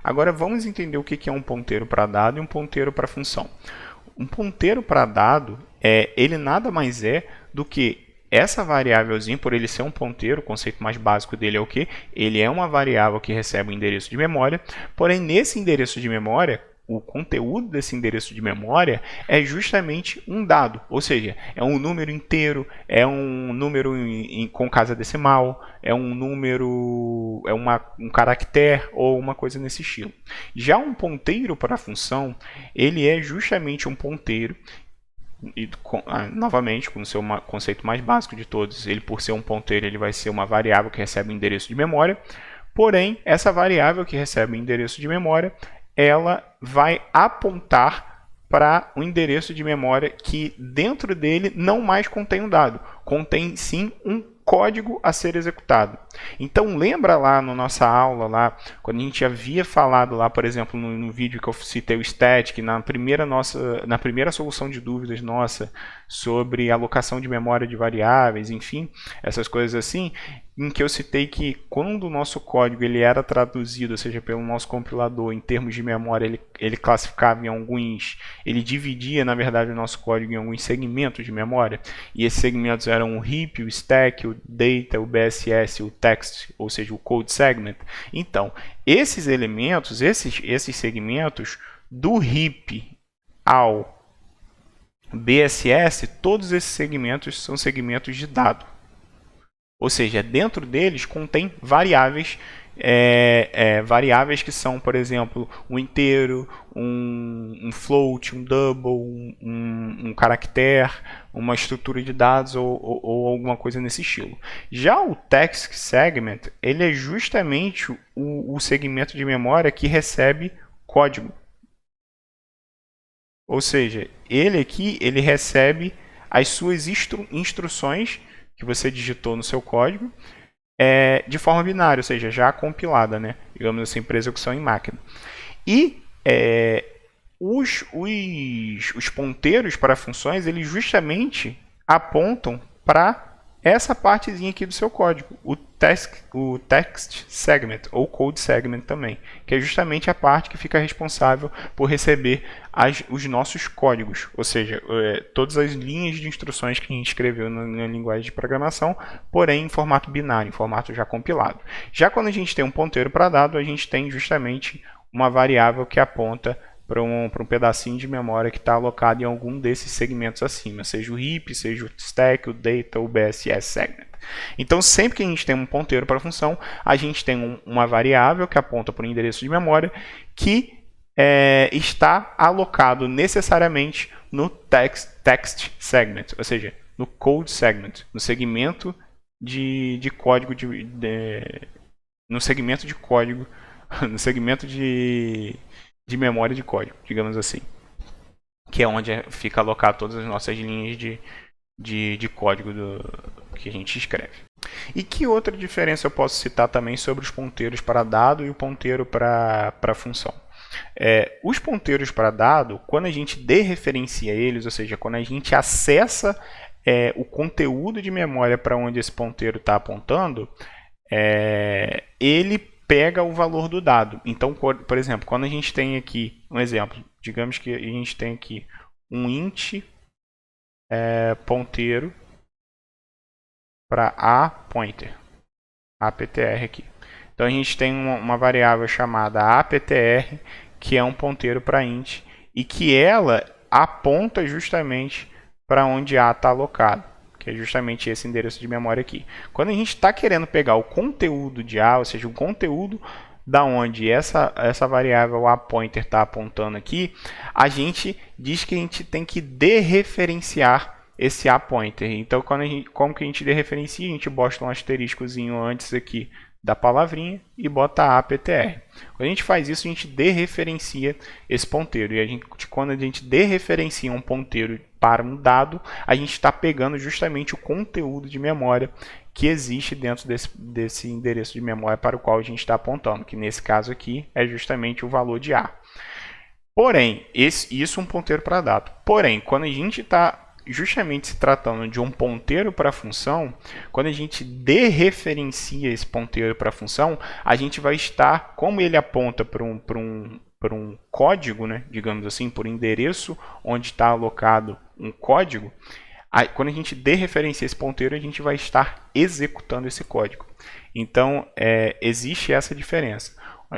Agora vamos entender o que é um ponteiro para dado e um ponteiro para função. Um ponteiro para dado, ele nada mais é do que essa variávelzinha, por ele ser um ponteiro, o conceito mais básico dele é o quê? Ele é uma variável que recebe um endereço de memória, porém nesse endereço de memória, o conteúdo desse endereço de memória é justamente um dado, ou seja, é um número inteiro, é um número com casa decimal, é um número, é um caractere ou uma coisa nesse estilo. Já um ponteiro para a função, ele é justamente um ponteiro e, novamente, com o seu conceito mais básico de todos, ele por ser um ponteiro, ele vai ser uma variável que recebe um endereço de memória, porém, essa variável que recebe um endereço de memória, ela vai apontar para um endereço de memória que dentro dele não mais contém um dado, contém sim um código a ser executado. Então lembra lá na nossa aula, lá, quando a gente havia falado lá, por exemplo, no vídeo que eu citei o static, na primeira solução de dúvidas nossa sobre alocação de memória de variáveis, enfim, essas coisas assim, em que eu citei que quando o nosso código ele era traduzido, ou seja, pelo nosso compilador, em termos de memória, ele classificava em alguns, ele dividia, na verdade, o nosso código em alguns segmentos de memória, e esses segmentos eram o heap, o stack, o data, o BSS, o text, ou seja, o code segment. Então, esses elementos, esses segmentos, do heap ao BSS, todos esses segmentos são segmentos de dado. Ou seja, dentro deles contém variáveis, variáveis que são, por exemplo, um inteiro, um float, um double, um caractere, uma estrutura de dados ou alguma coisa nesse estilo. Já o text segment, ele é justamente o segmento de memória que recebe código. Ou seja, ele aqui ele recebe as suas instruções que você digitou no seu código de forma binária, ou seja, já compilada, né? Digamos assim, para execução em máquina. E os ponteiros para funções, eles justamente apontam para essa partezinha aqui do seu código, o text segment, ou code segment também, que é justamente a parte que fica responsável por receber os nossos códigos, ou seja, todas as linhas de instruções que a gente escreveu na linguagem de programação, porém em formato binário, em formato já compilado. Já quando a gente tem um ponteiro para dado, a gente tem justamente uma variável que aponta para um pedacinho de memória que está alocado em algum desses segmentos acima, seja o heap, seja o stack, o data ou o BSS segment. Então, sempre que a gente tem um ponteiro para a função, a gente tem uma variável que aponta para o endereço de memória que está alocado necessariamente no text segment, ou seja, no code segment, no segmento de código no segmento de código, no segmento de memória de código, digamos assim, que é onde fica alocado todas as nossas linhas de código que a gente escreve. E que outra diferença eu posso citar também sobre os ponteiros para dado e o ponteiro para função? Os ponteiros para dado, quando a gente dereferencia eles, ou seja, quando a gente acessa o conteúdo de memória para onde esse ponteiro está apontando, ele pega o valor do dado. Então, por exemplo, quando a gente tem aqui um exemplo, digamos que a gente tem aqui um int ponteiro para aPointer, aptr aqui. Então a gente tem uma variável chamada aptr, que é um ponteiro para int, e que ela aponta justamente para onde A está alocado, que é justamente esse endereço de memória aqui. Quando a gente está querendo pegar o conteúdo de A, ou seja, o conteúdo da onde essa variável aPointer está apontando aqui, a gente diz que a gente tem que dereferenciar esse aPointer. Então, como que a gente dereferencia? A gente bota um asteriscozinho antes aqui da palavrinha e bota aptr. Quando a gente faz isso, a gente dereferencia esse ponteiro. E quando a gente dereferencia um ponteiro para um dado, a gente está pegando justamente o conteúdo de memória que existe dentro desse endereço de memória para o qual a gente está apontando, que nesse caso aqui é justamente o valor de A. Porém, isso é um ponteiro para dado. Porém, quando a gente está justamente se tratando de um ponteiro para a função, quando a gente dereferencia esse ponteiro para a função, a gente vai estar, como ele aponta para um código, né, digamos assim, por endereço onde está alocado um código, quando a gente dereferencia esse ponteiro, a gente vai estar executando esse código. Então, existe essa diferença.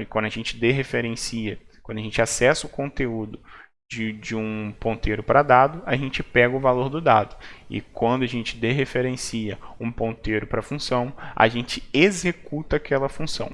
Quando a gente dereferencia, quando a gente acessa o conteúdo de um ponteiro para dado, a gente pega o valor do dado. E quando a gente dereferencia um ponteiro para função, a gente executa aquela função.